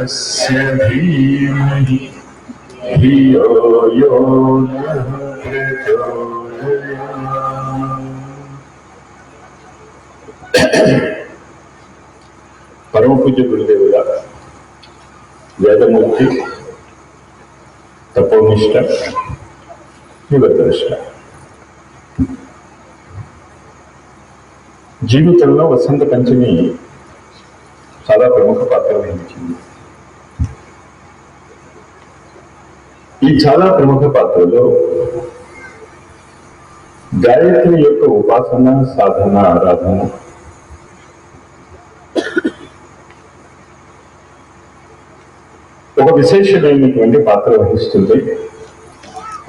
तस्य धीमहि धियो यो नः प्रचोदयात्। పరమ పూజ్య గురుదేవుల వేదమూర్తి, తపోనిష్ట, యుగదర్శ. జీవితంలో వసంత పంచమి చాలా ప్రముఖ పాత్ర వహించింది. ఈ చాలా ప్రముఖ పాత్రలో గాయత్రి యొక్క ఉపాసన, సాధన, ఆరాధన ఒక విశేషమైనటువంటి పాత్ర వహిస్తుంది.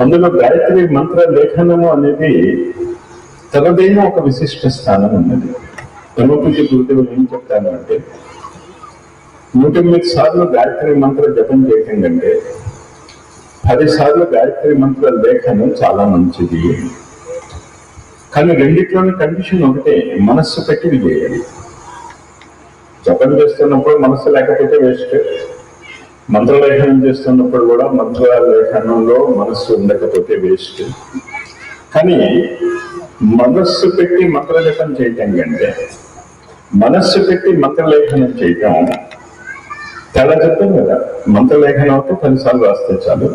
అందులో గాయత్రి మంత్ర లేఖనము అనేది తనదైన ఒక విశిష్ట స్థానం ఉన్నది. పరమపూజ్య గురుదేవులు ఏం చెప్తాను అంటే, 108 సార్లు గాయత్రి మంత్ర జపం చేయటం కంటే 10 సార్లు గాయత్రి మంత్ర లేఖనం చాలా మంచిది. కానీ రెండిట్లోని కండిషన్ ఒకటే, మనస్సు పెట్టి చేయాలి. జపం చేస్తున్నప్పుడు మనస్సు లేకపోతే వేస్ట్. మంత్రలేఖనం చేస్తున్నప్పుడు కూడా మంత్రలేఖనంలో మనస్సు ఉండకపోతే వేస్ట్. కానీ మనస్సు పెట్టి మంత్రజపం చేయటం కంటే మనస్సు పెట్టి మంత్రలేఖనం చేయటం చాలా చెప్తాం కదా. మంత్రలేఖనం అయితే 10 సార్లు రాస్తే చాలు,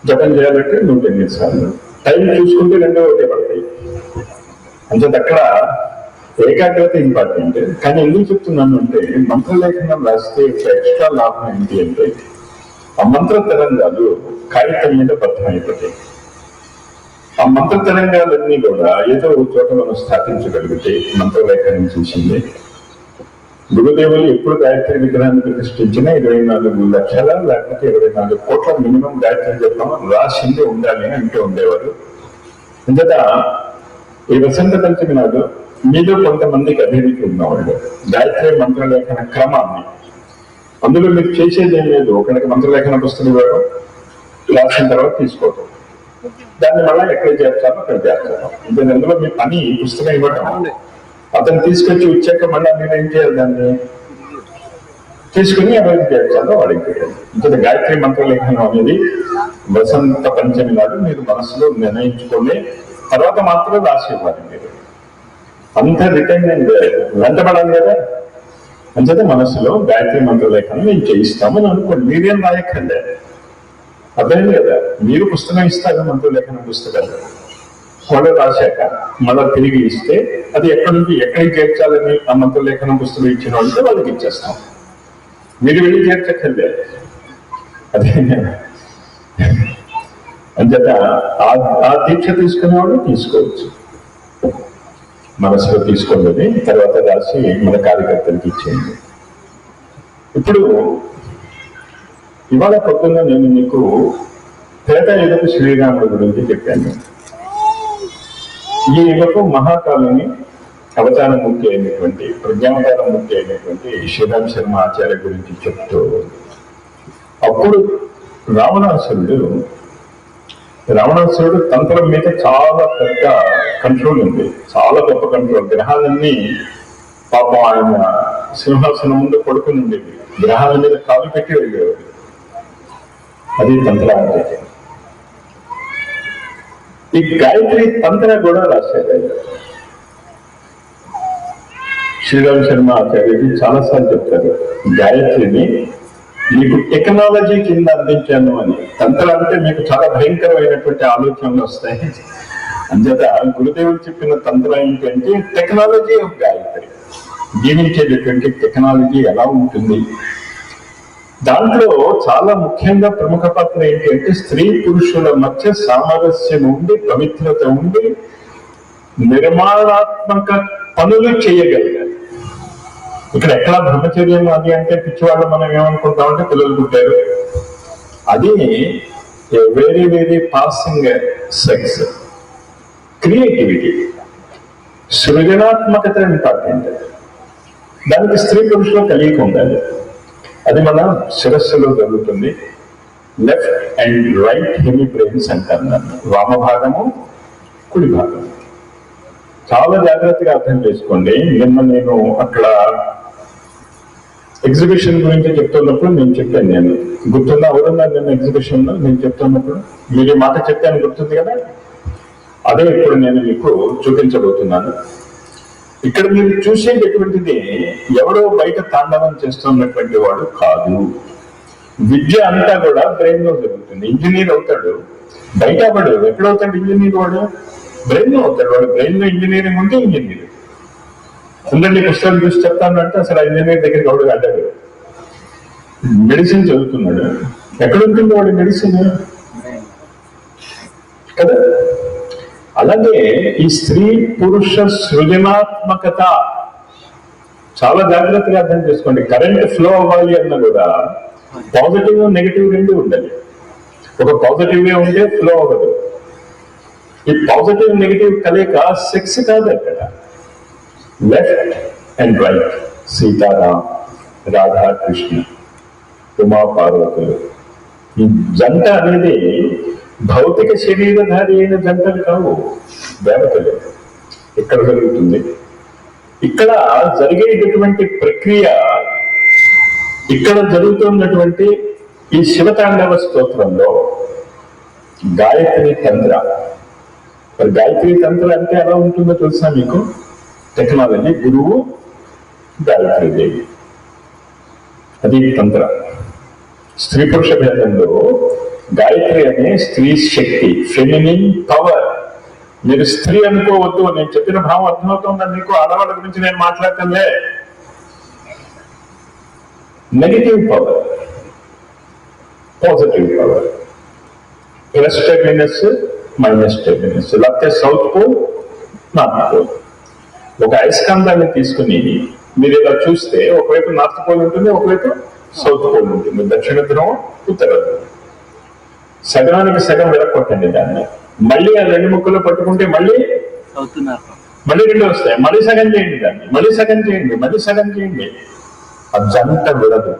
జపం చేయాలంటే 108 సార్లు. టైం చూసుకుంటే రెండో ఒకటే పడతాయి. అంటే అక్కడ ఏకాగ్రత ఇంపార్టెంట్. కానీ ఎందుకు చెప్తున్నాను అంటే, మంత్రలేఖనం రాస్తే ఎక్స్ట్రా లాభం ఏంటి అంటే, ఆ మంత్ర తరంగాలు కాగితం మీద బద్దమైపోతాయి. ఆ మంత్ర తరంగాలన్నీ కూడా ఏదో ఒక చోట మనం స్థాపించగలిగితే మంత్రలేఖనం చూసింది. గురుదేవులు ఎప్పుడు గాయత్రి విగ్రహాన్ని ప్రతిష్ఠించినా 24 లక్షల లేకపోతే 24 కోట్ల మినిమం గాయత్రి జపం రాసింది ఉండాలి అని అంటూ ఉండేవారు. అంతటా ఈ వసంత పంచమి నాడు మీలో కొంతమందికి అభివృద్ధి ఉన్నవాళ్ళు గాయత్రి మంత్రలేఖన క్రమాన్ని, అందులో మీరు చేసేది ఏం లేదు, ఒకరికి మంత్రలేఖన పుస్తకం ఇవ్వడం, రాసిన తర్వాత తీసుకోవడం, దాన్ని మళ్ళీ ఎక్కడ చేర్చాలో అక్కడ చేర్చాలి. ఇంకా అందులో మీ పని పుస్తకం ఇవ్వడం, అతను తీసుకొచ్చి వచ్చాక మళ్ళీ మీరు ఏం చేయాలి, దాన్ని తీసుకుని ఎవరికి చేర్చాలో వాడికి పెట్టాలి. ఇంకా గాయత్రి మంత్రలేఖనం అనేది వసంత పంచమి నాడు మీరు మనసులో నిర్ణయించుకొని తర్వాత మాత్రం రాసి ఇవ్వాలి. మీరు అంత రిటర్న్ వెంటబడాలి కదా. అంచేత మనసులో గాయత్రి మంత్రలేఖనం మేము చేయిస్తామని అనుకోండి, మీరేం రాయక్కర్లే. అర్థం కదా, మీరు పుస్తకం ఇస్తారు, మంత్రలేఖనం పుస్తకాలు వాళ్ళు రాశాక మళ్ళీ తిరిగి ఇస్తే అది ఎక్కడి నుంచి ఎక్కడికి చేర్చాలని ఆ మంత్రలేఖనం పుస్తకం ఇచ్చిన వాళ్ళతో వాళ్ళకి ఇచ్చేస్తాం. మీరు వెళ్ళి చేర్చక్కర్లే. అదే అంచేత ఆ దీక్ష తీసుకునే వాళ్ళు తీసుకోవచ్చు, మనసులో తీసుకోండి, తర్వాత రాసి మన కార్యకర్తలకు ఇచ్చేయండి. ఇప్పుడు ఇవాళ పొద్దున్న నేను మీకు త్రేతాయుగపు శ్రీరాముడి గురించి చెప్పాను. ఈ యుగపు మహాకాలుని అవతారమూర్తి అయినటువంటి, ప్రజ్ఞావతారమూర్తి అయినటువంటి శ్రీరామ్ శర్మ ఆచార్య గురించి చెప్తూ, అప్పుడు రావణాసురుడు తంత్రం మీద చాలా పెద్ద కంట్రోల్ ఉంది, చాలా గొప్ప కంట్రోల్. గ్రహాలన్నీ పాపం ఆయన సింహాసనం ముందు పడుకుని ఉండేవి, గ్రహాల మీద కాలు పెట్టి వెళ్ళేవాడు. అది తంత్ర అంటే. ఈ గాయత్రి తంత్ర కూడా రాశారు శ్రీరామ్ శర్మ ఆచార్యకి. చాలాసార్లు చెప్తారు, గాయత్రిని మీకు టెక్నాలజీ కింద అందించాను అని. తంత్ర అంటే మీకు చాలా భయంకరమైనటువంటి ఆలోచనలు వస్తాయి. అంచేత గురుదేవులు చెప్పిన తంత్ర ఏంటంటే టెక్నాలజీ ఆఫ్ గాయత్రి, జీవించేటటువంటి టెక్నాలజీ ఎలా ఉంటుంది. దాంట్లో చాలా ముఖ్యంగా ప్రముఖ పాత్ర ఏంటంటే, స్త్రీ పురుషుల మధ్య సామరస్యం ఉండి, పవిత్రత ఉండి, నిర్మాణాత్మక పనులు చేయగలిగారు. ఇక్కడ ఎక్కడ బ్రహ్మచర్యం అది అంటే పిచ్చివాళ్ళు మనం ఏమనుకుంటామంటే పిల్లలు పుట్టారు, అది very very passing sex. Creativity, సృజనాత్మకత ఇంపార్టెంట్. దానికి స్త్రీ పురుషులు కలిగి ఉండాలి. అది మన శిరస్సులో జరుగుతుంది. Left and right hemi brains అంటారు దాన్ని, వామభాగము కుడి భాగం. చాలా జాగ్రత్తగా అర్థం చేసుకోండి. నిన్న నేను అక్కడ ఎగ్జిబిషన్ గురించి చెప్తున్నప్పుడు నేను చెప్పాను, నేను గుర్తుందా? ఎవరున్నా నేను ఎగ్జిబిషన్ లో నేను చెప్తున్నప్పుడు మీరు ఈ మాట చెప్పాను, గుర్తుంది కదా? అదే ఇప్పుడు నేను మీకు చూపించబోతున్నాను. ఇక్కడ మీరు చూసేటటువంటిది ఎవడో బయట తాండవం చేస్తున్నటువంటి వాడు కాదు. విద్య అంతా కూడా బ్రెయిన్ లో జరుగుతుంది. ఇంజనీర్ అవుతాడు, బయట వాడు ఎక్కడవుతాడు? ఇంజనీర్ వాడు బ్రెయిన్ లో అవుతాడు. వాడు బ్రెయిన్ లో ఇంజనీరింగ్ ఉంటే ఇంజనీర్. అందరినీ పుస్తకాలు చూసి చెప్తానంటే అసలు ఆ ఇంజనీర్ దగ్గరికి ఎవడు వెళ్ళాడు. మెడిసిన్ చదువుతున్నాడు, ఎక్కడ ఉంటుంది వాడి మెడిసిన్ కదా? అలాగే ఈ స్త్రీ పురుష సృజనాత్మకత చాలా జాగ్రత్తగా అర్థం చేసుకోండి. కరెంట్ ఫ్లో అవ్వాలి అన్నా కూడా పాజిటివ్ నెగిటివ్ రెండు ఉండాలి. ఒక పాజిటివ్ వే ఉంటే ఫ్లో అవ్వదు. ఈ పాజిటివ్ నెగిటివ్ కలయిక సెక్స్ కాదు అక్కడ. Left and right, Sitaram, Radha Krishna, Uma పార్వతులు, ఈ జంట అనేది భౌతిక శరీరధారి అయిన జంటలు కావు, దేవతలు. ఇక్కడ జరుగుతుంది. ఇక్కడ జరిగేటటువంటి ప్రక్రియ, ఇక్కడ జరుగుతున్నటువంటి ఈ శివతాండవ స్తోత్రంలో గాయత్రి తంత్ర. మరి గాయత్రి తంత్ర అంటే ఎలా ఉంటుందో తెలుసా మీకు? టెక్నాలజీ, గురువు గాయత్రీదేవి, అది తంత్ర. స్త్రీ పురుష భేదంలో గాయత్రి అనే స్త్రీ శక్తి, ఫెమినిన్ పవర్. మీరు స్త్రీ అనుకోవద్దు, నేను చెప్పిన భావం అర్థమవుతుందా మీకు? ఆడవాళ్ళ గురించి నేను మాట్లాడటంలే. Negative power, positive power, plus terminus, minus terminus, లేకపోతే సౌత్ పోల్, నార్త్ పోల్. ఒక అయస్కాంతాన్ని తీసుకుని మీరు ఇలా చూస్తే ఒకవైపు నార్త్ పోల్ ఉంటుంది, ఒకవైపు సౌత్ పోల్ ఉంటుంది. దక్షిణ ధ్రువం, ఉత్తర ధ్రువం. సగనానికి సగం విరక్కొట్టండి దాన్ని. మళ్ళీ ఆ రెండు ముక్కలు పట్టుకుంటే మళ్ళీ రెండు వస్తాయి. మళ్ళీ సగం చేయండి దాన్ని, మళ్ళీ సగం చేయండి, మళ్ళీ సగం చేయండి. ఆ జంట విడదు.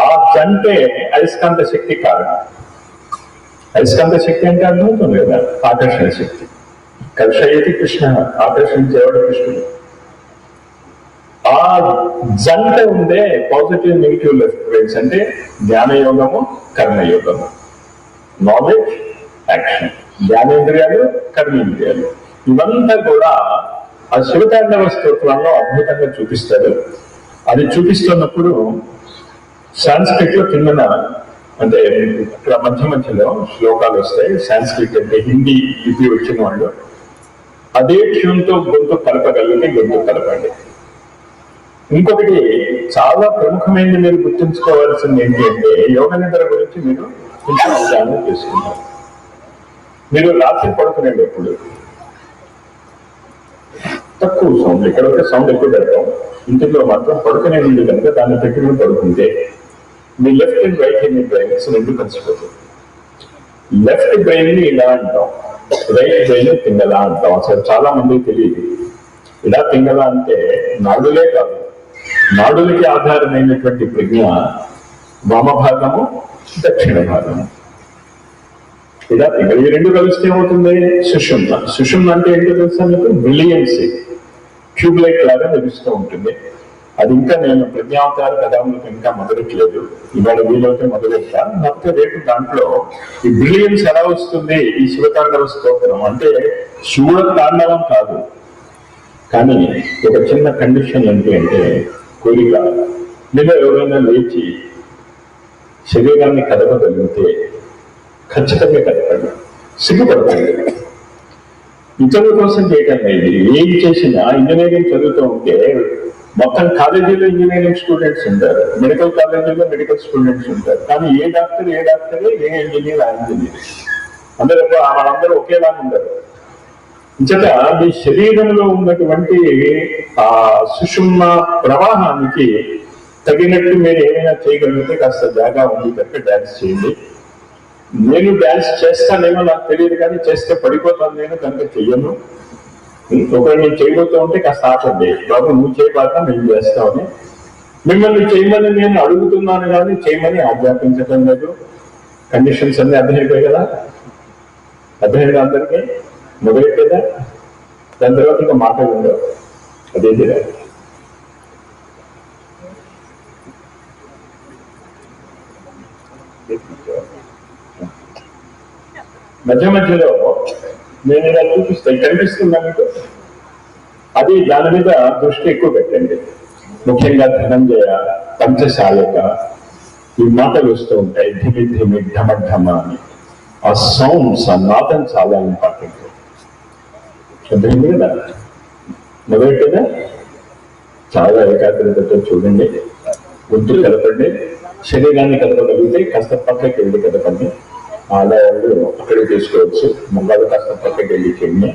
ఆ జంటే అయస్కాంత శక్తి కారణం. అయస్కాంత శక్తి అంటే అర్థమవుతుంది కదా, ఆకర్షణ శక్తి. కర్షయతి కృష్ణ, ఆకర్షించేవాడు కృష్ణుడు. ఆ జంట ఉందే పాజిటివ్ నెగిటివ్ లెఫ్ట్ రైట్స్ అంటే జ్ఞానయోగము, కర్మయోగము, నాలెడ్జ్, యాక్షన్. జ్ఞానేంద్రియాలు, కర్మేంద్రియాలు, ఇవంతా కూడా ఆ శివతాండవ స్తోత్రంలో అద్భుతంగా చూపిస్తారు. అది చూపిస్తున్నప్పుడు సాంస్క్రిట్ లో కిందన, అంటే ఇక్కడ మధ్య మధ్యలో శ్లోకాలు వస్తాయి. సాంస్క్రిట్ అంటే హిందీ లిపి వచ్చిన వాళ్ళు అదే ట్యూన్తో గొంతు కలపగలిగితే గొంతు కలపండి. ఇంకొకటి చాలా ప్రముఖమైనది మీరు గుర్తుంచుకోవాల్సింది ఏంటి అంటే, యోగ నిద్ర గురించి మీరు కొంచెం అవగాహన చేసుకుంటారు. మీరు రాత్రి పడుకునేటప్పుడు తక్కువ సౌండ్, ఇక్కడ ఒక సౌండ్ ఎక్కువ పెడతాం, ఇంటిలో మాత్రం పడుకునే ముందు కనుక దాన్ని పెట్టుకుని పడుకుంటే మీ left and right hand brains రెండు కలిసిపోతాయి. లెఫ్ట్ బ్రెయిన్ ని ఇలా అంటాం, రైట్ బ్రెయిన్ తింగలా అంటాం. అసలు చాలా మందికి తెలియదు. ఇలా తింగలా అంటే నాడులే కాదు, నాడులకి ఆధారమైనటువంటి ప్రజ్ఞ వామభాగము, దక్షిణ భాగము. ఇలా తింగ, ఈ రెండు కలిస్తే ఏమవుతుంది? సుషుమ్న. సుషుమ్న అంటే ఏంటో తెలుసా మీకు? బ్రిలియన్సీ, ట్యూబ్ లైట్ లాగా మెరుస్తూ ఉంటుంది. అది ఇంకా నేను ప్రజ్ఞావతార కథలకు ఇంకా మొదలెట్లేదు. ఇవాళ వీలైతే మొదలెట్టా. లేకపోతే రేపు దాంట్లో ఈ బ్రిలియన్స్ ఎలా వస్తుంది ఈ శివతాండవ స్తోత్రం అంటే, శివుడ తాండవం కాదు, కానీ ఒక చిన్న కండిషన్ ఏంటి అంటే, కోరిక. మీరు ఎవరైనా లేచి శరీరాన్ని కదపగలిగితే ఖచ్చితంగా కదపండి, సిగ్గుపడకండి. ఇతరుల కోసం చేయటం లేదు. ఏం చేసినా ఇంజనీరింగ్ చదువుతూ ఉంటే మొత్తం కాలేజీలో ఇంజనీరింగ్ స్టూడెంట్స్ ఉంటారు, మెడికల్ కాలేజీలో మెడికల్ స్టూడెంట్స్ ఉంటారు. కానీ ఏ డాక్టరే, ఏ ఇంజనీర్, ఆ ఇంజనీర్. వాళ్ళందరూ ఒకేలాగా ఉంటారు. ఇంచేత మీ శరీరంలో ఉన్నటువంటి ఆ సుషుమ్న ప్రవాహానికి తగినట్టు మీరు ఏమైనా చేయగలిగితే కాస్త జాగా ఉంది కనుక డాన్స్ చేయండి. నేను డాన్స్ చేస్తానేమో నాకు తెలియదు, కానీ చేస్తే పడిపోతాను నేను, కనుక చెయ్యను. ఒకవేళ నేను చేయబోతూ ఉంటే కాస్త ఆపండి, బాబు నువ్వు చేయబాక మేము చేస్తామని. మిమ్మల్ని చేయమని నేను అడుగుతున్నాను కానీ చేయమని ఆజ్ఞాపించడం లేదు. కండిషన్స్ అన్ని అర్థమైపోయాయి కదా? అర్థమైందా అందరికీ? మొదలెట్టేదా? దాని తర్వాత ఇంకా మాట్లాడుండవు. అదేంటి మధ్య మధ్యలో నేను ఇలా చూపిస్తాను, కనిపిస్తుందా మీకు? అది దాని మీద దృష్టి ఎక్కువ పెట్టండి. ముఖ్యంగా ధనంజయ, పంచశాలిక ఈ మాటలు వస్తూ ఉంటాయి, ధిమి ధిమి ఢమ ఢమ అని. ఆ సౌండ్స్, ఆ నాదం చాలా ఇంపార్టెంట్. అర్థమైంది కదా? మొదలెట్టేదా? చాలా ఏకాగ్రతతో చూడండి. గొంతు కలపండి, శరీరాన్ని కలపగలిగితే కాస్త పక్కకి వెళ్ళి కలపండి. ఆదాయాలు అక్కడికి తీసుకోవచ్చు. ముంగాలు కాస్త పక్కకి వెళ్ళి చేయండి.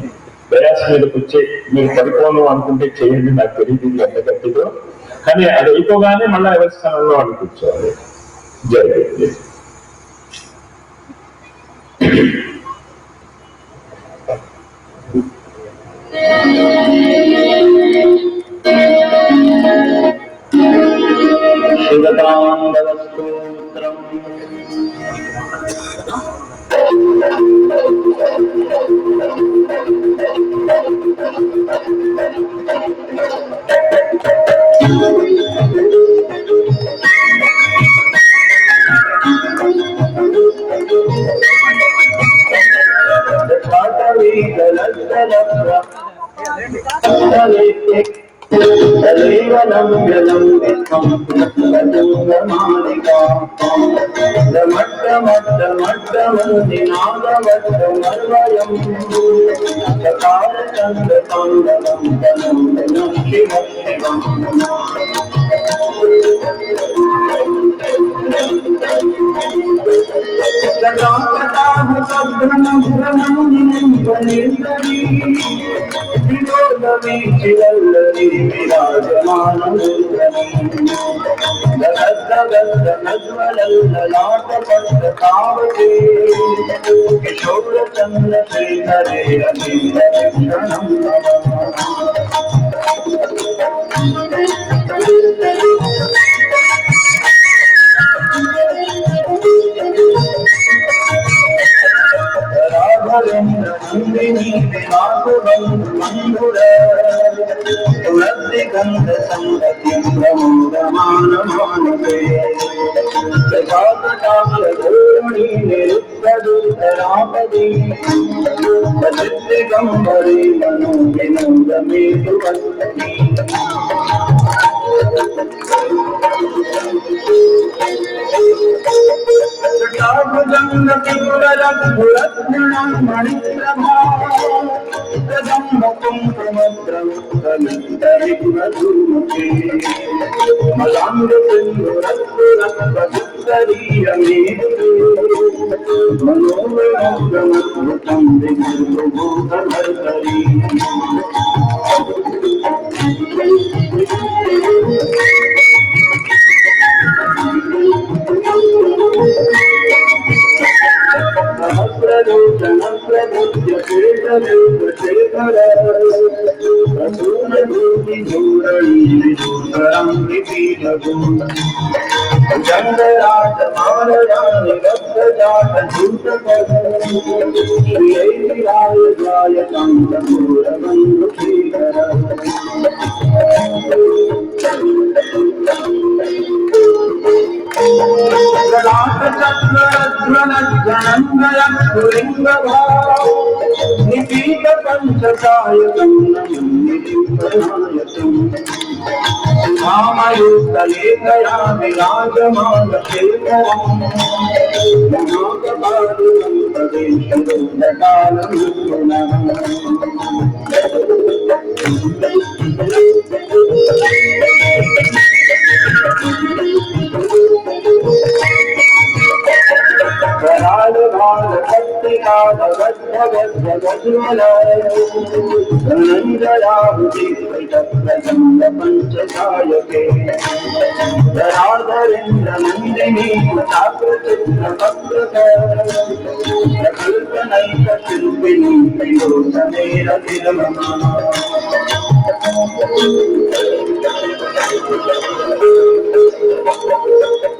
ప్రయాస మీద కూర్చే మీరు పడిపోను అనుకుంటే చేయండి, నాకు తెలియదు ఎంత గట్టిదో. కానీ అది అయిపోగానే మళ్ళీ ఎవరి స్థానంలో వాళ్ళు కూర్చోవాలి. జరిగింది.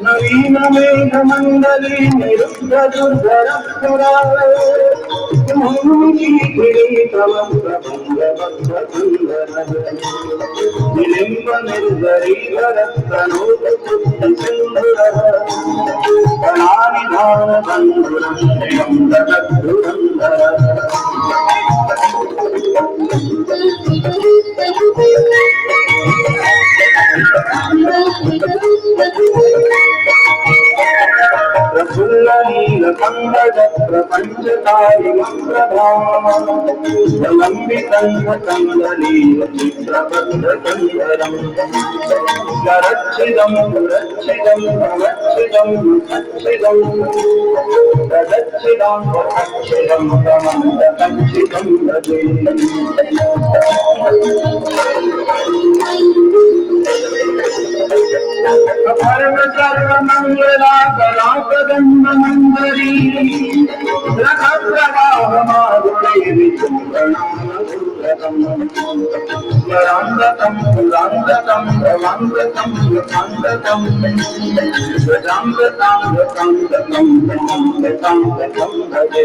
నవీన మేఘ మండలి నిరుద్ధ దుర్ధర ప్రఫుల్లలీల కందగ ప్రపంచకారి మంత్రభాంబికంగ కందలీల చిత్రబద్ధ కందరం గరచ్చిదం రచ్చిదం రచ్చిదం రచ్చిదం రచ్చిదం రచ్చిదం రమంద కంచిదం రజే అపర్వ సర్వ మంగళాకరాకదండ మందరీ రథ ప్రవాహ మాధురే విచుంబణం స్వరాంగతం పురాంగతం భవాంగతం యథాంగతం స్వజాంగతాంగతాంగతం బ్రహ్మాంగతాంగతం భజే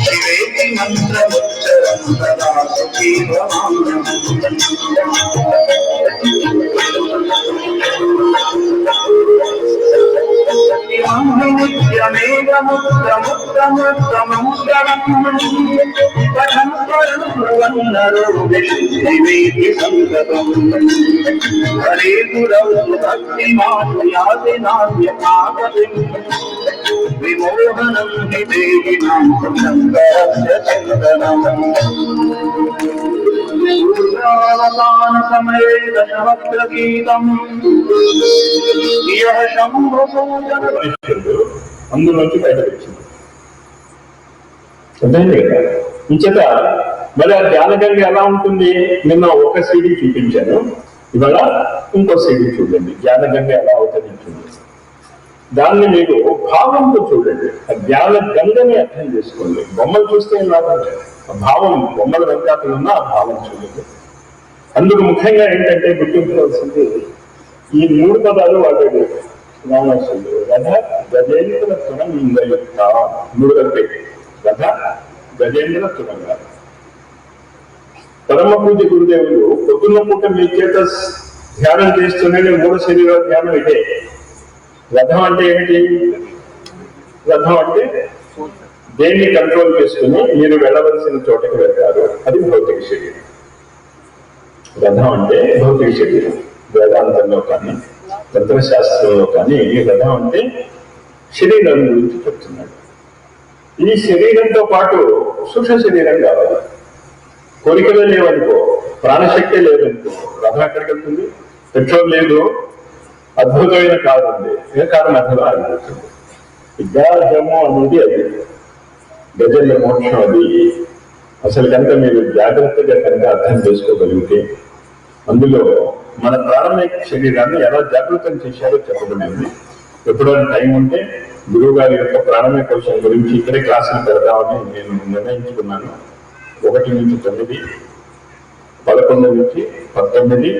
శివేతి మంత్రముచ్చరం సదా హరే గురౌ భక్తి మాయాది నాద్య పాపం విమోహనం నిదేహినాం శంకరస్య చందనం పూర్ణావతాన సమయే దశవక్ర గీతం యః శంభో పూజన అందులోంచి బయటకు వచ్చింది. అర్థమైంది కదా? ఇంచేత మరి ఆ ధ్యానగంగ ఎలా ఉంటుంది? నిన్న ఒక సీడీ చూపించాను, ఇవాళ ఇంకో సీడీ చూడండి. ధ్యానగంగ ఎలా అవుతుంది చూడండి. దాన్ని మీరు భావంతో చూడండి. ఆ ధ్యాన గంగని అర్థం చేసుకోండి. బొమ్మలు చూస్తే లాభం లేదు, ఆ భావం బొమ్మల వెంకాతలు ఉన్న ఆ భావం చూడండి. అందుకు ముఖ్యంగా ఏంటంటే గుర్తుంచుకోవాల్సింది ఈ 3 పదాలు వాడాడు రామేశ్వరుడు. రథ గజేంద్ర తురంగయుక్త 3 కలిపి రథ గజేంద్ర తురంగ. పరమ పూజ గురుదేవులు పొద్దున్న పూట మీ చేత ధ్యానం చేస్తూనే 3 శరీర ధ్యానం ఇదే. రథం అంటే ఏమిటి? రథం అంటే దేన్ని కంట్రోల్ చేసుకుని మీరు వెళ్ళవలసిన చోటకి వెళ్తారు, అది భౌతిక శరీరం. రథం అంటే భౌతిక శరీరం. వేదాంతంలో కానీ తత్వశాస్త్రంలో కానీ రథం అంటే శరీరం గురించి చెప్తున్నాడు. ఈ శరీరంతో పాటు సూక్ష్మ శరీరం కావాలి. కోరికలు లేవనుకో, ప్రాణశక్తి లేదనుకో, రథం ఎక్కడికి వెళ్తుంది? పెట్రోల్ లేదు, అద్భుతమైన కారు ఉంది, ఏ కారు మధ్యలో ఆగిపోతుంది. విద్యాజము అనేది అది గజేంద్ర మోక్షం. అది అసలు కనుక మీరు జాగ్రత్తగా కనుక అర్థం చేసుకోగలిగితే అందులో మన ప్రాథమిక శరీరాన్ని ఎలా జాగృతం చేశారో చెప్పబడింది. ఎప్పుడైనా టైం ఉంటే గురువు గారి యొక్క ప్రాథమిక కోశం గురించి ఇక్కడే క్లాసులు పెడతామని నేను నిర్ణయించుకున్నాను. 1 నుంచి 9 11 నుంచి 19,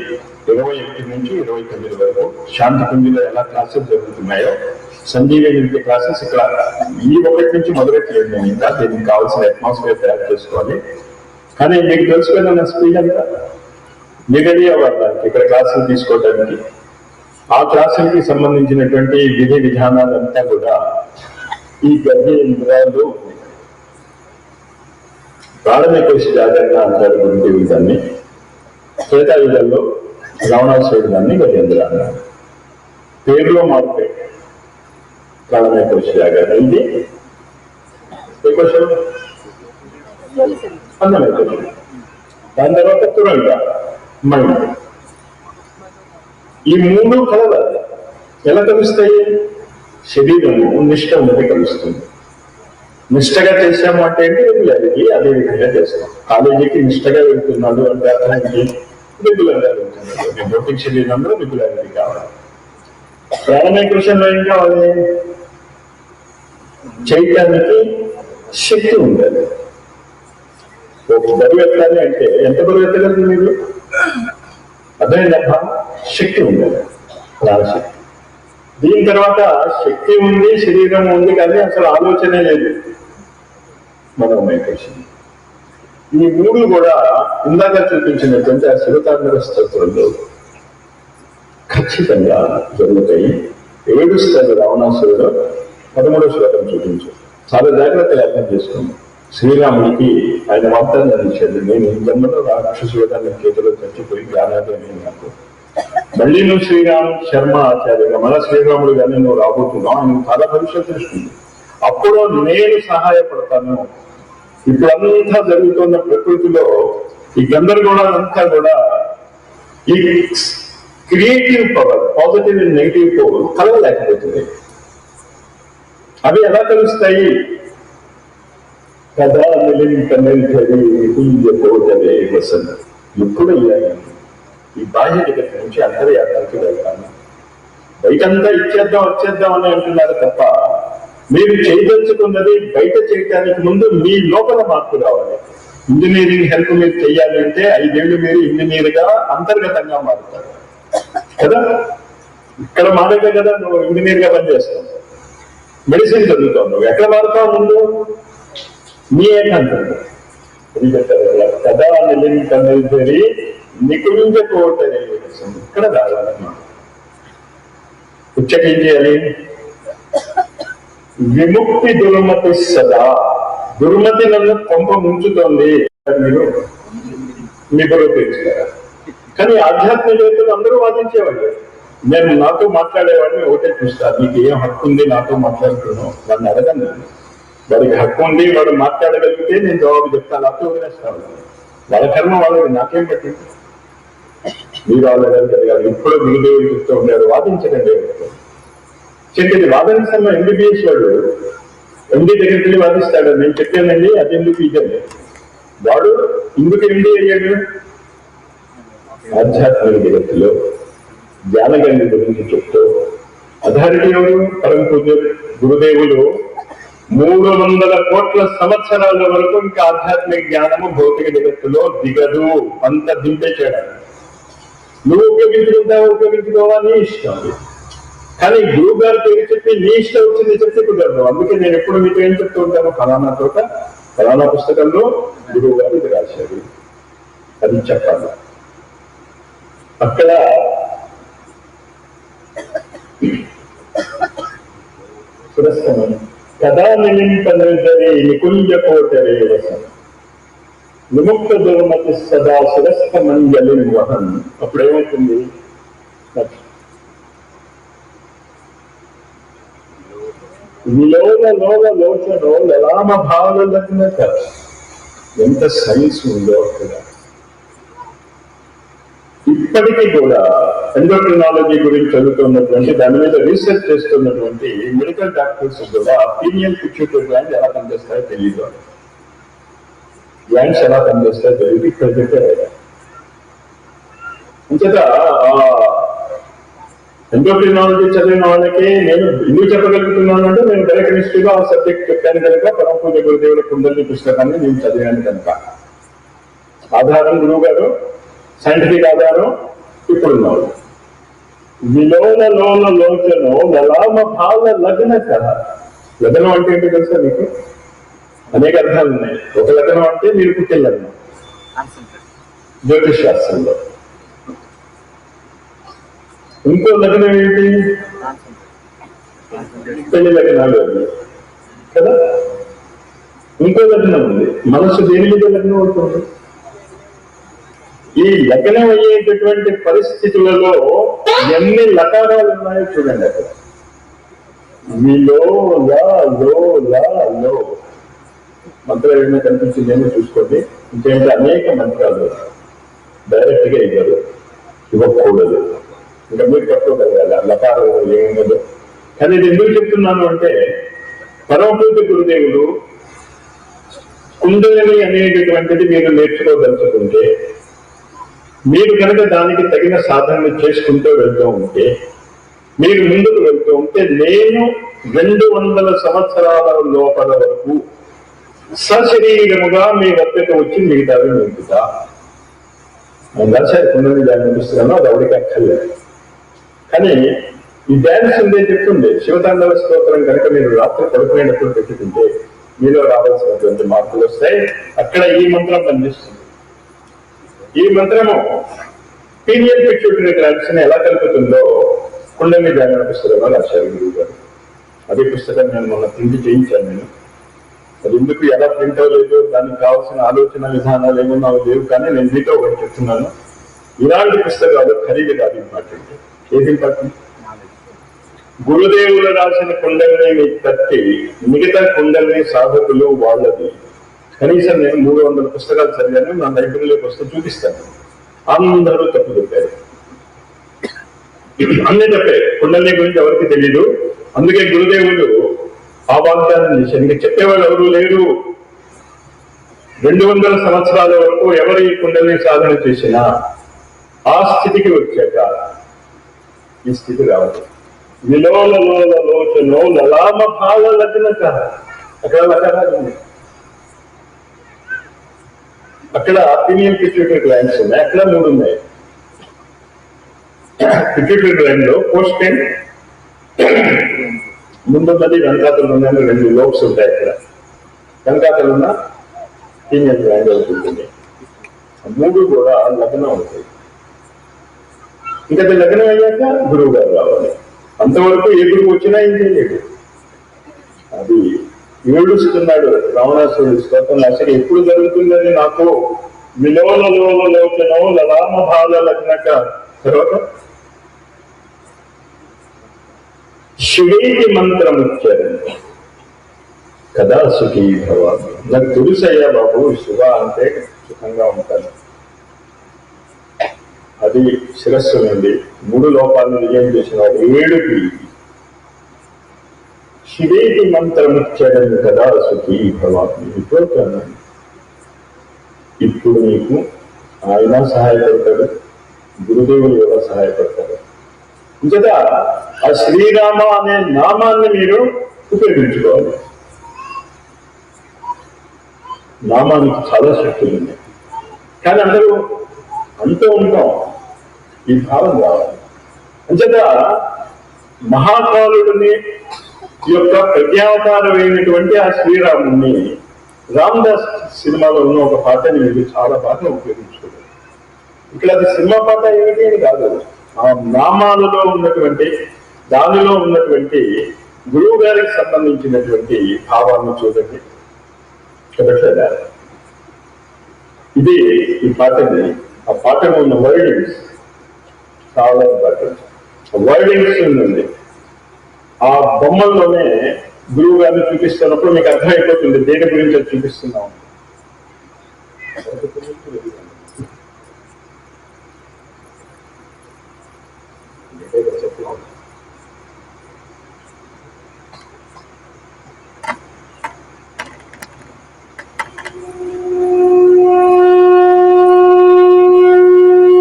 21 నుంచి 29 వరకు శాంతి కుంజీలో ఎలా క్లాసెస్ జరుగుతున్నాయో సంజీవని విద్య క్లాసెస్ ఇక్కడ ఈ 1 నుంచి మొదలెట్టలేదు. నేను ఇంకా దీనికి కావాల్సిన అట్మాస్ఫియర్ తయారు చేసుకోవాలి. కానీ మీకు తెలుసు కదా నా స్పీడ్ అంతా మీకు రెడీ అవ్వాలి ఇక్కడ క్లాసులు తీసుకోవడానికి. ఆ క్లాసులకి సంబంధించినటువంటి విధి విధానాలంతా కూడా ఈ గద్య ఇంద్రాలు ప్రారంభకోశ జాగరణ అంటారు గురుదేవులు దాన్ని. త్రేతాయుగంలో రావణాసురుడు దాన్ని గజేంద్ర అన్నారు. పేరులో మార్పే ప్రారంభకోశ జాగరణ. ఇది ఏ క్వశ్చన్? అన్నమే క్వశ్చన్. దాని తర్వాత తురంగ మైండ్. ఈ 3 కలవాలి. ఎలా కలుస్తాయి? శరీరము నిష్ట ఉన్నది కలుస్తుంది. నిష్టగా చేసాము అంటే ఏంటి? రెగ్యులారిటీ. అదే విధంగా చేస్తాం. కాలేజీకి నిష్టగా వెళ్తున్నాడు అంటే అర్థం ఏంటి? రెగ్యులర్గా వెళ్తున్నాడు. నేను భౌతిక శరీరంలో రెగ్యులారిటీ కావాలి. ప్రాణమయ కృషంలో ఏం కావాలి? చేయటానికి శక్తి ఉండాలి. ఒక బరువు ఎత్తాలి అంటే ఎంత బరువు ఎత్తగలరు మీరు? అర్థమైందమ్మా? శక్తి ఉండాలి, ప్రాణశక్తి. దీని తర్వాత శక్తి ఉంది, శరీరం ఉంది, కానీ అసలు ఆలోచనే లేదు మనోమయ కృషి. ఈ 3 కూడా ఇందాక చూపించినటువంటి ఆ శివతాండవ స్తోత్రంలో ఖచ్చితంగా జరుగుతాయి. 7 స్థాయి రావణాసురుడు 13వ శ్లోకం చూపించు. చాలా జాగ్రత్తగా అర్థం చేసుకోండి. శ్రీరాముడికి ఆయన వాగ్దానం ఇచ్చాడు, నేను ఈ జన్మలో రాక్షసులుగా నేను చేతిలో చచ్చిపోయి జ్ఞానాన్ని నాకు మళ్ళీ నువ్వు శ్రీరామ్ శర్మ ఆచార్యగా మళ్ళా శ్రీరాముడుగానే నువ్వు రాబోతున్నావు. ఆయన చాలా భవిష్యత్తు తెలుస్తుంది. అప్పుడు నేను సహాయపడతాను. ఇప్పుడంతా జరుగుతున్న ప్రకృతిలో ఈ గందరగోళాలంతా కూడా ఈ creative power, positive and negative power కలవలేకపోతుంది. అవి ఎలా కలుస్తాయి? కదా నిలింపే వసంత. ఎప్పుడు అయ్యాయి? ఈ బాహ్య జగత్తు నుంచి అంతర్యాత్రకి వెళ్తాను. బయటంతా ఇచ్చేద్దాం వచ్చేద్దాం అని అంటున్నారు తప్ప మీరు చేయదలుచుకున్నది బయట చేయటానికి ముందు మీ లోపల మార్పు రావాలి. ఇంజనీరింగ్ హెల్ప్ మీరు చెయ్యాలి అంటే 5 ఏళ్ళు మీరు ఇంజనీర్గా అంతర్గతంగా మారుతారు కదా. ఇక్కడ మారేదే కదా నువ్వు ఇంజనీర్గా పనిచేస్తావు. మెడిసిన్ చదువుతావు, నువ్వు ఎక్కడ మారుతావు? ముందు మీ ఏకాంతంగా. కదా నిలింపరి నికులించకోటరే ఇక్కడ రావాలన్నమాట. ఉచ్చకి ఏం చేయాలి? విముక్తి దుర్మతి సదా. దుర్మతి నన్ను కొంప ముంచుతోంది, మీరు మీ బరువు తెలుసుకున్నారా? కానీ ఆధ్యాత్మికవేత్తలు అందరూ వాదించేవాళ్ళు. నేను నాతో మాట్లాడేవాడిని ఒకటే చూస్తాను, నీకు ఏం హక్కు ఉంది నాతో మాట్లాడుతున్నావు? వాడిని అడగండి. వాడికి హక్కు ఉంది, వాడు మాట్లాడగలిగితే నేను జవాబు చెప్తాను, నాతో వదిలేస్తాను. వాళ్ళ కర్మ వాళ్ళకి, నాకేం పట్టింది? మీరు వాళ్ళగలిగారు. ఇప్పుడు గురుదేవులు చెప్తూ ఉండారు, వాదించకండి. చెప్పేది వాదన ఎంబీబీఎస్ వాడు ఎండి దగ్గరికి వెళ్ళి వాదిస్తాడు, నేను చెప్పానండి అది ఎందుకు ఇదండి. వాడు ఇందుకు ఎండి అయ్యాడు. ఆధ్యాత్మిక జగత్తులో జ్ఞానగండి గురించి చెప్తూ అథారిటీ ఎవరు? పరమ పూజ్య గురుదేవులు 300 కోట్ల సంవత్సరాల వరకు ఇంకా ఆధ్యాత్మిక జ్ఞానము భౌతిక జగత్తులో దిగదు. అంత దింపేశాడు. నువ్వు ఉపయోగించుకోవా నీ ఇష్టం. కానీ గురువు గారు పేరు చెప్పి నీ ఇష్టం వచ్చింది చెప్తే కుదరదు. అందుకే నేను ఎప్పుడు మీకు ఏం చెప్తూ ఉంటాను, ఫలానా చోట ఫలానా పుస్తకంలో గురువు గారు ఇది రాశారు, అది చెప్పాలి. అక్కడ పురస్కరం కదా నిలింపరి నికుంజ కోటరే వసం విముక్త దుర్మతి సదా శిరస్క మంజలి వహన్. అప్పుడు ఏమవుతుంది? విలోల లోల లోచనో లలామ భావన లగ్నత. ఎంత సైన్స్ ఉందో అక్కడ. ఇప్పటికీ కూడా ఎండోక్రినాలజీ గురించి చదువుతున్నటువంటి, దాని మీద రీసెర్చ్ చేస్తున్నటువంటి మెడికల్ డాక్టర్స్ కూడా పీనియల్ పిట్యూటరీ గ్లాండ్స్ ఎలా పనిచేస్తాయో తెలియదు. గ్లాండ్స్ ఎలా పనిచేస్తాయో తెలియదు. ఇక్కడ చెప్పారు. అంతేగా ఎండోక్రినాలజీ చదివిన వాళ్ళకి నేను ఎందుకు చెప్పగలుగుతున్నాను అంటే, నేను బయోకెమిస్ట్రీలో ఆ సబ్జెక్ట్ చెప్పాను కనుక, పరమ పూజ్య గురుదేవుల కుండలి పుస్తకాన్ని నేను చదివాను కనుక. ఆధారం గురువు గారు, సైంటిఫిక్ ఆధారం ఇప్పుడున్నారు. విలోల లోల లోచనో లలామ భావ లగ్నక. లగ్నం అంటే ఏంటో తెలుసా మీకు? అనేక అర్థాలు ఉన్నాయి. ఒక లగ్నం అంటే మీరు పుట్టే లగ్నం జ్యోతిష్ శాస్త్రంలో. ఇంకో లగ్నం ఏంటి? పెళ్లి లగ్నాలు కదా. ఇంకో లగ్నం ఉంది, మనసు దేని మీద లగ్నం అవుతుంది? ఈ లగ్నం అయ్యేటటువంటి పరిస్థితులలో ఎన్ని లకారాలు ఉన్నాయో చూడండి. అక్కడ విలో లో మంత్రం ఏమైనా కనిపించిందేమో చూసుకోండి. ఇంకేంటే అనేక మంత్రాలు డైరెక్ట్ గా ఇవ్వరు, ఇవ్వకూడదు. ఇంకా మీరు కట్టుకోగలగాలి లకారం ఏముండదు. కానీ ఇది ఎందుకు చెప్తున్నాను అంటే, పరమపూజ గురుదేవులు కుండలిని అనేటటువంటిది మీరు నేర్చుకోదలుచుకుంటే, మీరు కనుక దానికి తగిన సాధన చేసుకుంటూ వెళ్తూ ఉంటే, మీరు ముందుకు వెళ్తూ ఉంటే, నేను 200 సంవత్సరాల లోపల వరకు సశరీరముగా మీ వద్దకు వచ్చి మిగతావి నింపుతా. రాశారు కుండలిని దాన్ని నింపిస్తున్నాను, అది ఎవరికి అక్కర్లేదు. కానీ ఈ డ్యాన్స్ ఉందే చెప్తుంది. శివతాండవ స్తోత్రం కనుక మీరు రాత్రి పడుకునేటప్పుడు పెట్టుకుంటే మీలో రావాల్సినటువంటి మార్పులు వస్తాయి. అక్కడ ఈ మంత్రం పనిచేస్తుంది. ఈ మంత్రము పీరియడ్ పిట్యూటరీ గ్లాండ్స్ ని ఎలా కలుపుతుందో కుండలిని ధ్యాన పుస్తకంలో రాశారు గురువు గారు. అదే పుస్తకం నేను మొన్న ప్రింట్ చేయించాను. నేను అది ఎందుకు ఎలా ప్రింట్ అవ్వలేదు, దానికి కావాల్సిన ఆలోచన విధానాలు ఏమన్నా లేవు. కానీ నేను మీతో ఒకటి చెప్తున్నాను, ఇలాంటి పుస్తకాలు ఖరీదు కాదు ఇంపార్టెంట్. ఏది ఇంపార్టెంట్? గురుదేవులు రాసిన కుండలిని తట్టి మిగతా కుండలిని సాధకులు వాళ్ళది. కనీసం నేను 300 పుస్తకాలు చదివాను. నా లైబ్రరీలోకి వస్తే చూపిస్తాను. అందరూ తప్పు చెప్పారు, అన్నీ చెప్పారు. కుండలిని గురించి ఎవరికి తెలీదు. అందుకే గురుదేవులు ఆ వాగ్దానం చేశారు. ఇంకా చెప్పేవాళ్ళు ఎవరు లేరు. 200 సంవత్సరాల వరకు ఎవరు ఈ కుండలిని సాధన చేసినా ఆ స్థితికి వచ్చాక ఈ స్థితి రావాలి. విలోల లోల లోచనో లలామ భావ లగ్నక. అక్కడ లకారాలు ఉన్నాయి, అక్కడ పీనియల్ పిట్యూటరీ గ్లాండ్స్ ఉన్నాయి, అక్కడ 3 ఉన్నాయి. పిట్యూటరీ గ్లాండ్ లో పోస్టెన్ ముందున్నది, వెనకాతలు ఉన్నాయి, 2 లోబ్స్ ఉంటాయి. అక్కడ వెనకాతలు ఉన్న పీనియల్ గ్లాండ్ అవుతుంది. 3 కూడా లగ్నం అవుతాయి. ఇంకా అది లగ్నం అయ్యాక గురువు గారు రావాలి. అంతవరకు ఏ గురువు వచ్చినా ఏం చేయలేడు. అది ఏడుస్తున్నాడు రావణాసురుడు స్తోత్రం. అసలు ఎప్పుడు జరుగుతుందని నాకు విలోల లోచనో లలామ భావ లగ్నక. తర్వాత శివేది మంత్రం ఇచ్చారు కదా సుఖీ భవామి. నాకు తెలుసయ్యా బాబు, శివ అంటే సుఖంగా ఉంటాను. అది శిరస్సు నుండి 3 లోపాలను విజయం చేసిన వాడు 7కి శివేది మంత్రముచ్చడం కదా సుఖీ భవామి. ఇప్పుడు నీకు ఆయన సహాయపడతాడు, గురుదేవులు ఎలా సహాయపడతాడు. ఇంకదా ఆ శ్రీరామ అనే నామాన్ని మీరు ఉపయోగించుకోవాలి. నామానికి చాలా శక్తులు ఉన్నాయి, కానీ అందరూ అంటూ ఉంటాం, ఈ భావం రావాలి. అంచేత మహాకాలుడిని యొక్క ప్రజ్ఞావతారమైనటువంటి ఆ శ్రీరాముని రామదాస్ సినిమాలో ఉన్న ఒక పాటని మీరు చాలా బాగా ఉపయోగించుకోవాలి. ఇక్కడ అది సినిమా పాట ఏమిటి అని కాదు, ఆ నామాలలో ఉన్నటువంటి దానిలో ఉన్నటువంటి గురువు గారికి సంబంధించినటువంటి భావాన్ని చూడండి. కదా ఇది ఈ పాటని, ఆ పాటలో ఉన్న వర్డింగ్స్ చాలా ఇంపార్టెంట్. వర్డింగ్స్ ఉంది. ఆ బొమ్మల్లోనే గురువు గారిని చూపిస్తున్నప్పుడు మీకు అర్థమైపోతుంది దేని గురించి అది చూపిస్తున్నాం.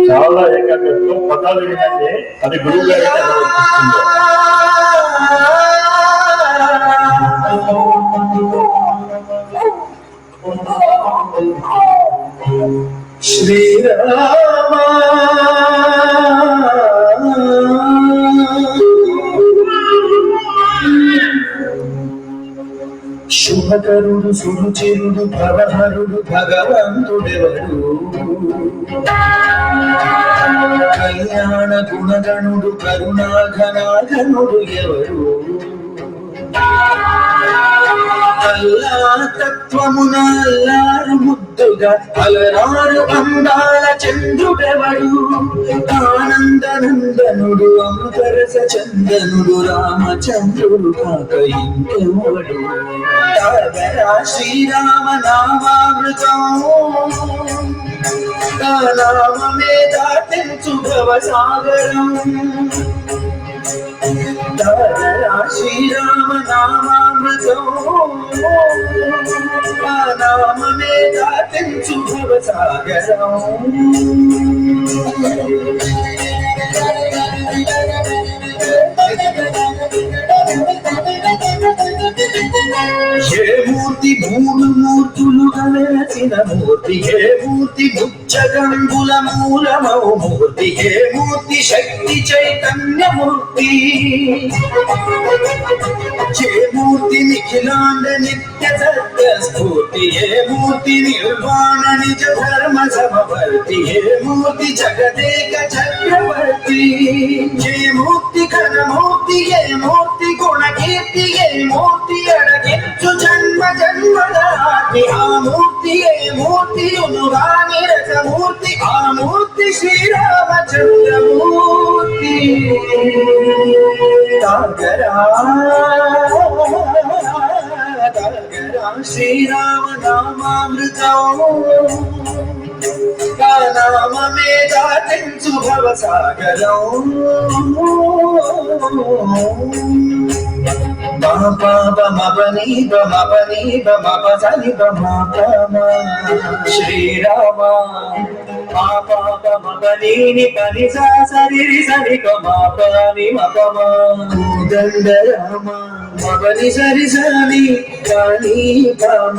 చాలా ఏకాగ్రతలో పదాలు ఏంటంటే అది గురువు గారికి అనువర్తిస్తుంది. శుభకరుడు సురుచిరుడు భవహరుడు భగవంతుడెవడు కళ్యాణ గుణగణుడు కరుణాఘనాఘనుడు ఎవరు అల్లా తత్వమున అల్లారు ముద్దుగా అలరారు అందాల చంద్రుడెవడు ఆనందనందనుడు అమృతరస చందనుడు రామచంద్రుడు కాక ఇంకెవడు శ్రీరామ నామామృతం నామమే దాటించు భవసాగరం శ్రీరామ నామామృతం నామమే దాటించు భవసాగరం ఏ మూర్తి మూడు మూర్తులుగా వెలసిన మూర్తి ఏ మూర్తి ముచ్చగంగుల మూలమవు మూర్తి ఏ మూర్తి శక్తి చైతన్యమూర్తి ఏ మూర్తి నిఖిలాండ నిత్య సత్య స్ఫూర్తి ఏ మూర్తి నిర్వాణ నిజ ధర్మ సమవర్తి ఏ మూర్తి జగదేక చక్రవర్తి ఏ మూర్తి ఘనమూర్తి ఏ మూర్తి గుణకీర్తి ఏ మూర్తి అడగించు జన్మ జన్మదాతి ఆ మూర్తి ఏ మూర్తి ఉనుగాని రసమూర్తి ఆ మూర్తి శ్రీరామచంద్రమూర్తి శ్రీరామ నామామృతం నామమే దాటించు భవసాగరం శ్రీరామ మపని పని సరి సరి మపని దండ రామ మపని సరి సరి కాని పమ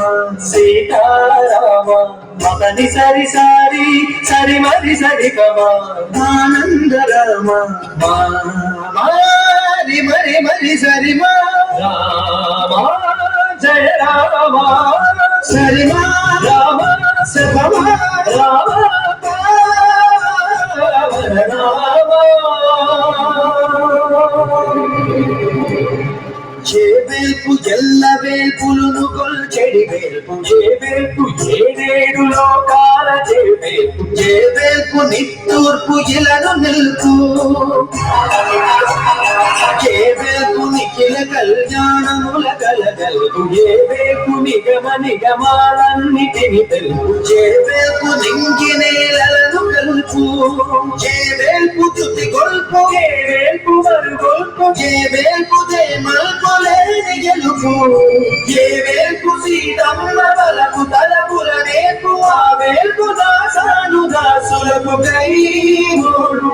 సీతారామ మపని సరి సరి సరి మరి సరి కమ ఆనంద రామ మరి మరి మరి సరి మా రామ జయ రామ సరి మా రామ సభమ రామ చేవేల్పు ఎల్ల వేల్పులను కొల్చెడి వేల్పు చేవేల్పు ఏడేడు లోకాల చేవేల్పు చేవేల్పు నిట్టూర్పు ఇలను నిల్పు చేవేల్పు నిఖిల కళ్యాణముల కలగల్పు చేవేల్పు నిగమ నిగమాలన్నిటిని తెలుపు చేవేల్పు నింగి నేలలను కలుపు చేవేల్పు తుది గొల్పు చేవేల్పు మరుగొల్పు చేవేల్పు దేమల్పు లేని గెలుపు ఏ వేల్పు సీతమ్మ బలకు తలపుల నేర్పు ఆ వేల్పు దాసాను దాసులకు కైమోడు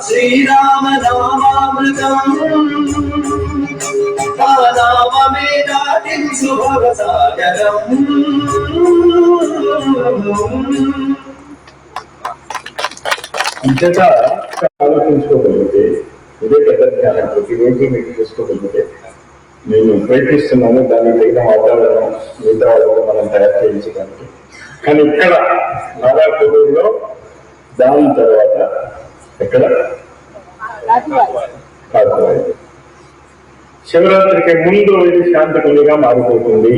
శ్రీరామ నామామృతం నామమే దాటించు భవసాగరం అంతటా ఆలోచించుకోగలిగితే ఇదే పెద్ద జ్ఞానం ప్రతిరోజు మీకు చేసుకోగలిగితే నేను ప్రయత్నిస్తున్నాను దానికి తగిన వాతావరణం మిగతా వాళ్ళతో మనం తయారు చేయించడానికి. కానీ ఇక్కడ నారాయణలో దాని తర్వాత ఎక్కడ కాకపోయి శివరాత్రికి ముందు ఇది శాంతికులుగా మారిపోతుంది.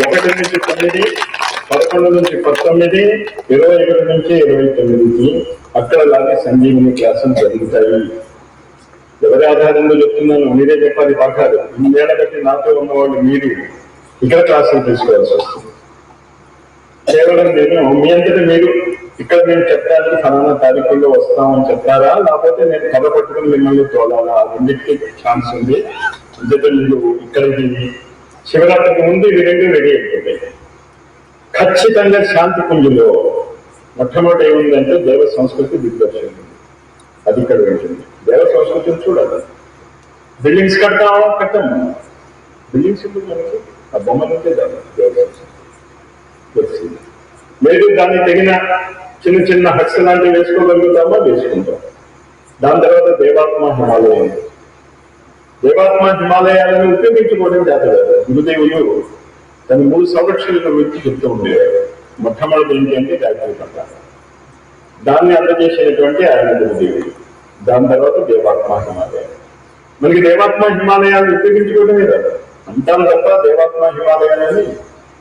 1 నుంచి 9, 11 నుంచి 19, 21 నుంచి 29కి అక్కడలాగే సంజీవిని క్లాసులు జరుగుతాయి. ఎవరి ఆధారంగా చెప్తున్నాను, మీరే చెప్పాలి పాఠాలు. ఇన్నేళ్ల బట్టి నాతో ఉన్నవాళ్ళు మీరు ఇక్కడ క్లాసులు తీసుకోవాల్సి వస్తుంది. కేవలం నేను మీ అంతటి మీరు ఇక్కడ నేను చెప్పడానికి ఫలానా తారీఖుల్లో వస్తామని చెప్తారా, లేకపోతే నేను కథ పట్టుకుని మిమ్మల్ని తోలాలా, రెండింటికి ఛాన్స్ ఉంది. అంతేత మీరు ఇక్కడికి శివరాత్రికి ముందు ఇవి 2 రెడీ అయిపోతాయి. ఖచ్చితంగా శాంతి కుంజులో మొట్టమొదటి ఏముందంటే దేవ సంస్కృతి దిగ్దర్శనం, అది ఇక్కడ ఉంటుంది. దేవ సంస్కృతిని చూడాలి. బిల్డింగ్స్ కట్టామా కట్టము, బిల్డింగ్స్ మనకి ఆ బొమ్మలు ఉంటే దాన్ని దేవ తెలిసింది. లేదు దాన్ని తగిన చిన్న చిన్న హక్స్ లాంటివి వేసుకోగలుగుతామా, వేసుకుంటాం. దాని తర్వాత దేవాత్మ హిమాలయం. దేవాత్మ హిమాలయాలను ఉపయోగించుకోవడం చేత గురుదేవులు తన 3 సంరక్షణల గురించి చెప్తూ ఉండేవారు. మొట్టమొదటి ఏంటి అంటే గాయత్రి మంత్రం, దాన్ని అందజేసినటువంటి ఆయన గురుదేవుడు. దాని తర్వాత దేవాత్మ హిమాలయం. మనకి దేవాత్మ హిమాలయాలను ఉపయోగించుకోవడమే కాదు అంటాం తప్ప దేవాత్మ హిమాలయాలని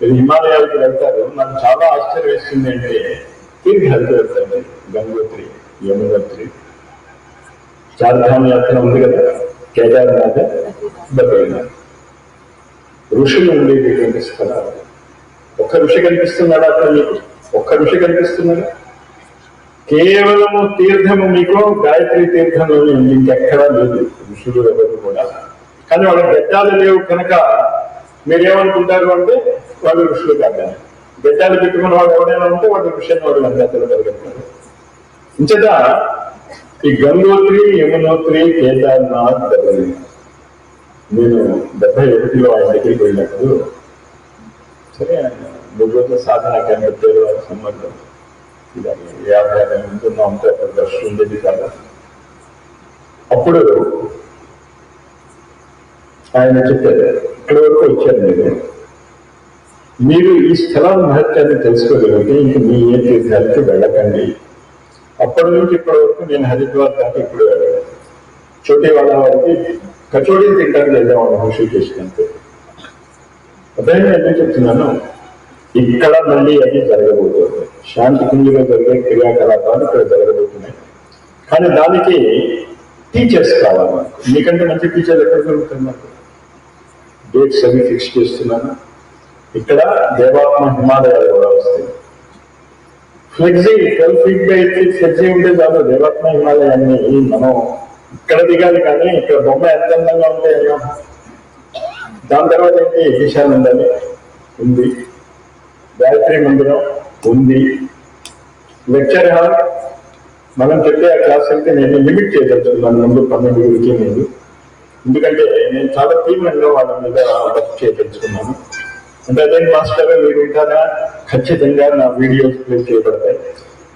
మీరు హిమాలయాలకు వెళ్తారు. నాకు చాలా ఆశ్చర్యం వేస్తుంది అంటే తీర్థాలకు వెళ్తారు. గంగోత్రి, యమునోత్రి, చార్ధామ యాత్ర ఉంది కదా, కేదార్నాథ్, బద్రీనాథ్, ఋషులు ఉండేటటువంటి స్థలాలు. ఒక్క ఋషి కనిపిస్తున్నాడా అక్కడ మీకు? ఒక్క ఋషి కనిపిస్తున్నాడా? కేవలము తీర్థము మీకు గాయత్రి తీర్థంలోనే ఉంది, ఇంకెక్కడా లేదు ఋషులు ఎవరు కూడా. కానీ వాళ్ళ గడ్డాలు లేవు కనుక మీరేమనుకుంటారు అంటే వాళ్ళు ఋషులు కాదు. గడ్డాలు పెట్టుకున్న వాడు ఎవరైనా ఉంటే వాడు ఋషి అని వాడు గడ్డలు కలిగిస్తారు. ఇంచేత ఈ గంగోత్రి, యమునోత్రి, కేదార్నాథ్, బద్రీనాథ్. నేను 71లో ఆయన దగ్గరికి వెళ్ళినప్పుడు సరే 3 రోజుల సాధన క్యాంప్ పెట్టారు. సంబంధం 50 ముందున్నా ఉంటే అక్కడ దర్శనం ఉండేది కాదు. అప్పుడు ఆయన చెప్పారు, ఇక్కడ వరకు వచ్చారు మీరు ఈ స్థలం మహత్యాన్ని తెలుసుకోగలిగితే ఇంక మీ ఏ తీర్థాలకి వెళ్ళకండి. అప్పటి నుంచి ఇప్పటి వరకు నేను హరిద్వార్ దాకా ఇప్పుడు వెళ్ళాను. చోటీ వాళ్ళ వారికి కచోడీలు తింటానికి వెళ్ళేవాళ్ళు హృషికేశ్ అంతే. అదే నేను చెప్తున్నాను, ఇక్కడ మళ్ళీ అది జరగబోతుంది. శాంతి కుంజలో జరిగే క్రియాకలాపాలు ఇక్కడ జరగబోతున్నాయి. కానీ దానికి టీచర్స్ కావాలి. మీకంటే మంచి టీచర్లు ఎక్కడ దొరుకుతున్నారు? డేట్స్ అవి ఫిక్స్ చేస్తున్నాను. ఇక్కడ దేవాత్మ హిమాలయాలు కూడా వస్తాయి. Flexi 12 feet by 8 feet flexi ఉంటే చాలు. దేవాత్మ హిమాలయాన్ని మనం ఇక్కడ దిగాలి, కానీ ఇక్కడ బొమ్మ ఎంత అందంగా ఉంటే ఎలా? దాని తర్వాత ఏంటి? విశాలందని ఉంది, గాయత్రి మందిరం ఉంది, లెక్చర్ హాల్. మనం చెప్పే ఆ క్లాస్ అయితే నేను లిమిట్ చేయదలుచుకున్నాను ముందు 12 నేను, ఎందుకంటే నేను చాలా తీవ్రంగా వాళ్ళ మీద వర్క్ చేయదలుచుకున్నాను. అంటే అదే మాస్టర్ మీరు ఉంటారా? ఖచ్చితంగా నా వీడియోస్ ప్లే చేయబడతాయి.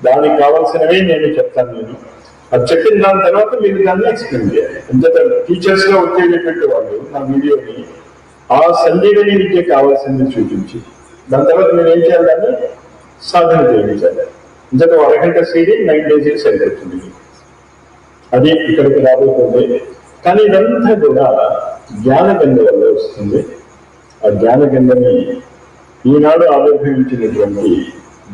దానికి కావాల్సినవి నేను చెప్తాను. నేను అది చెప్పిన దాని తర్వాత మీరు దాన్ని ఎక్స్ప్లెయిన్ చేయాలి. ఎందుకంటే టీచర్స్ గా వచ్చేటటువంటి వాళ్ళు నా వీడియోని ఆ సంజీవని విద్య కావాల్సింది చూపించి దాని తర్వాత మీరు ఏం చేయాలి? దాన్ని సాధన చేయించాలి. ఎందుకంటే 1 గంట సీడీ 9 days సరిపోతుంది. అది ఇక్కడికి రాబోతుంది. కానీ ఇదంతా కూడా జ్ఞానగంగ వల్ల వస్తుంది. ఆ జ్ఞానగంగని ఈనాడు ఆవిర్భవించినటువంటి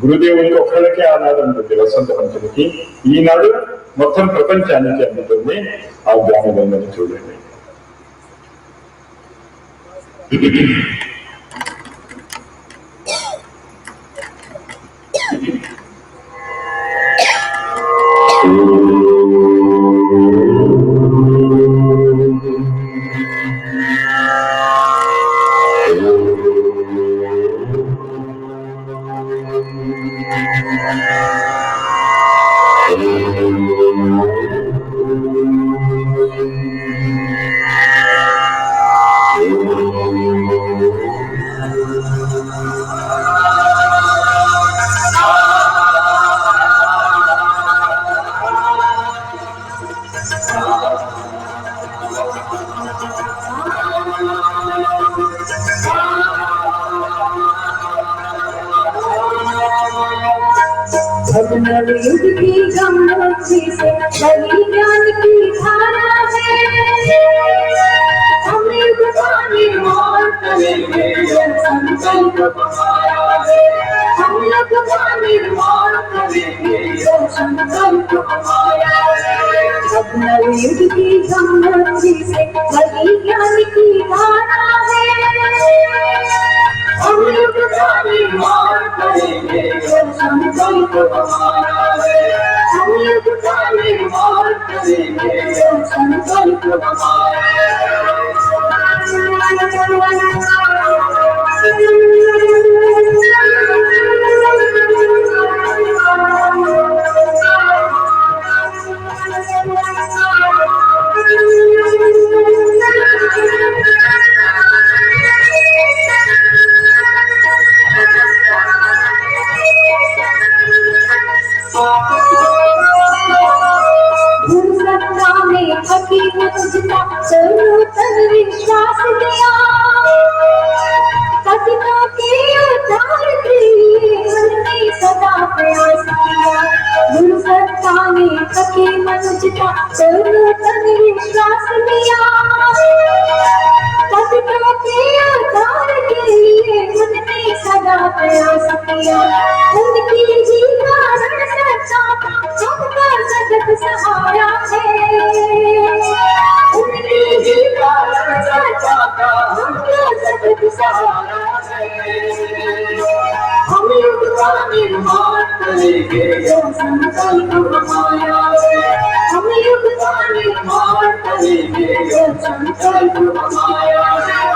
గురుదేవునికి ఒక్కరికే ఆనాడు ఉంటుంది, వసంత పంచమికి. ఈనాడు మొత్తం ప్రపంచానికి అందుతుంది ఆ జ్ఞానగంగని. చూడండి, युग की गंगोत्री से बही ज्ञान की धारा है। हम युग का निर्माण करेंगे, संकल्प हमारा है। हम युग का निर्माण करेंगे, संकल्प हमारा है। अब युग की गंगोत्री से बही ज्ञान की धारा है। हम युग का निर्माण करेंगे, संकल्प हमारा है। हम युग का निर्माण करेंगे, संकल्प हमारा हकीकत जितना करो तन विश्वास दिया सतना के उद्धार के लिए हमने सदा प्रयास किया गुरु सत्ता ने सके मन जितना करो तन विश्वास दिया सतना के उद्धार के लिए हमने सदा प्रयास किया उनकी जी कारण सच्चा सबका जगत सहारा है उनके जी कारण सच्चा सबका जगत सहारा है हम युग का निर्माण करेंगे जो संकल्प हमारा है हम युग का निर्माण करेंगे जो संकल्प हमारा है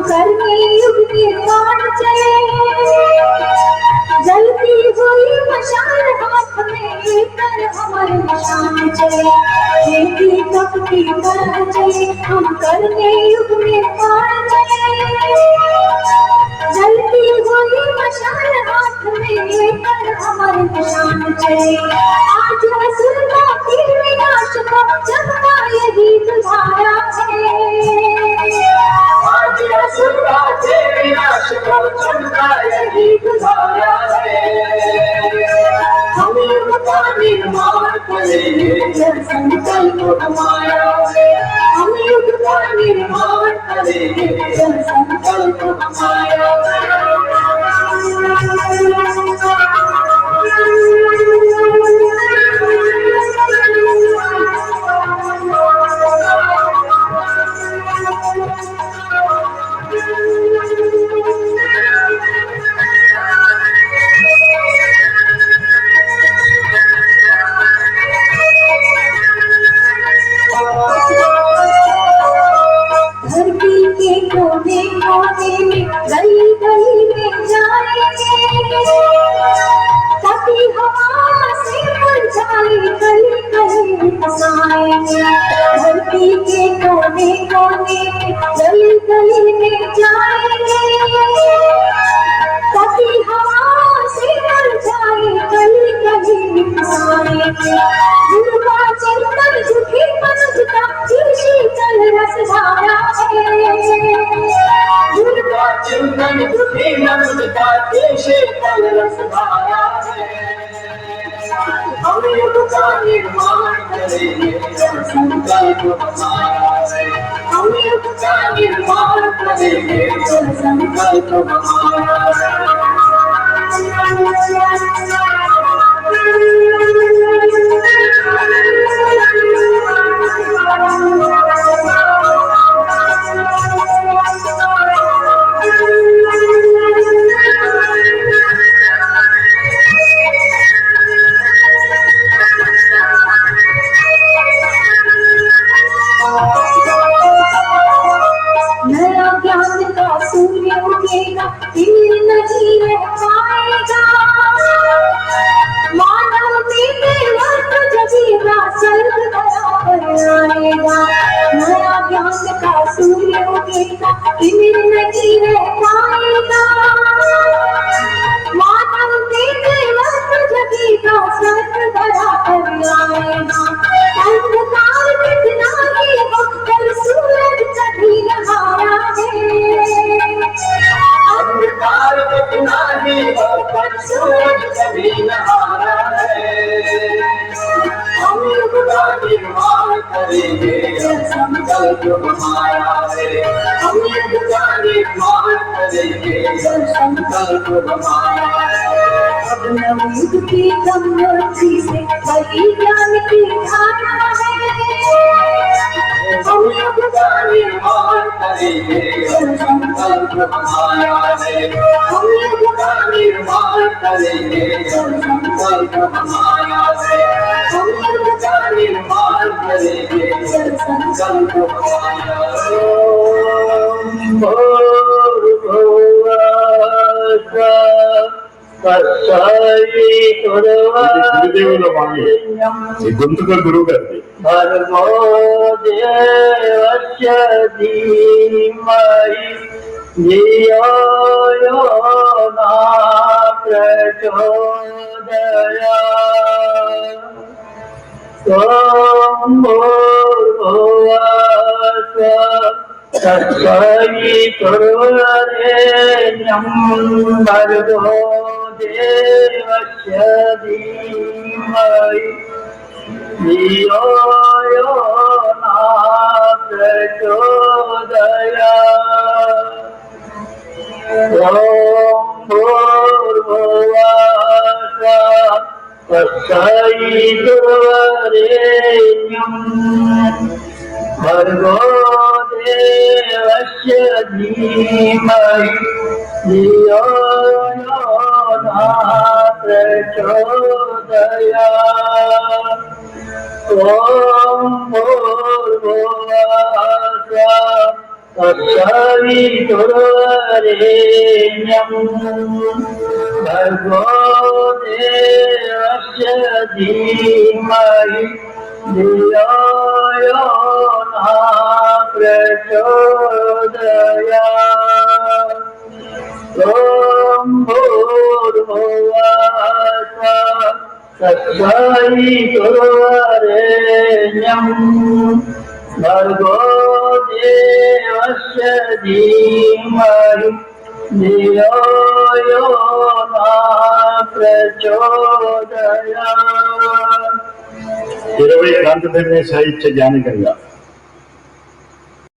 करने युग निर्माण चले जलती हुई मशाल हाथ में लेकर हमारे निशान चले खेती तपती तरह चले हम करने युग निर्माण चले जलती हुई मशाल हाथ में लेकर हमारे निशान चले आज असुरता की विनाश को जगता यही तुम्हारा है असुरता के विनाश को चमका यही तुम्हारा है हम युग का निर्माण करेंगे जब संकल्प हमारा है हम युग का निर्माण करेंगे जब संकल्प हमारा गली गली में जाएंगे ताकि हवा से मुरझाए गली गली फसाएंगे धरती के कोने कोने गली गली में जाएंगे ताकि हवा से मुरझाए गली गली फसाएंगे दुर्गा चिंतन झुकी मनुष्यता शीतल रसधारा है दुर्गा चिंतन दुखी मनुष्यता शीतल रसधारा है हम युग का निर्माण करेंगे जब संकल्प हमारा है हम युग का निर्माण करेंगे जब संकल्प हमारा नया ज्ञान का सूर्य उगेगा तीर नहीं रह पाएगा मानव में वर्त जगेगा स्वर्ग बराबर आएगा नया ज्ञान का सूर्य उगेगा तीर नहीं रह पाएगा मानव में वर्त जगेगा स्वर्ग बराबर आएगा अंधकार कितना ही वक्त सूरज कभी नहारा है अंधकार कितना ही वक्त सूरज कभी नहारा है हम युग का निर्माण करेंगे जब संकल्प हमारा है हम युग का निर्माण करेंगे जब संकल्प हमारा है अब नवयुग की कमजोरी से वही ज्ञान की धारा हम युग का निर्माण करेंगे जब संकल्प हमारा है हम युग का निर्माण करेंगे जब संकल्प हमारा है हम युग का निर्माण करेंगे जब संकल्प हमारा। ओम भूर्भुवस्सुः గురుదేవుల వాణి ఈ గొంతుక గురువు గారిది. భర్గో దేవస్య ధీమహి ధియో యో నా ప్రచోదయాత్। ఓం భూర్భువస్సుః తత్సవితుర్వరేణ్యం భర్గో దేవస్య ధీమహి ధియో యో నా ప్రచోదయాత్। ఓం భూర్భువస్సుః తత్సవితుర్వరేణ్యం భర్గో దేవస్య ధీమహి ధియో యో నా ప్రచోదయాత్। ఓం భూర్భువస్సుః తత్సవితుర్వరేణ్యం భర్గో దేవస్య ధీమహి ధియో యో నా ప్రచోదయాత్। ఓం భూర్భువస్సుః తత్సవితుర్వరేణ్యం భర్గో దేవస్య ధీమహి ధియో యో నా ప్రచోదయాత్। 20 క్రాంతిధర్మ సాహిత్య జ్ఞానగంగా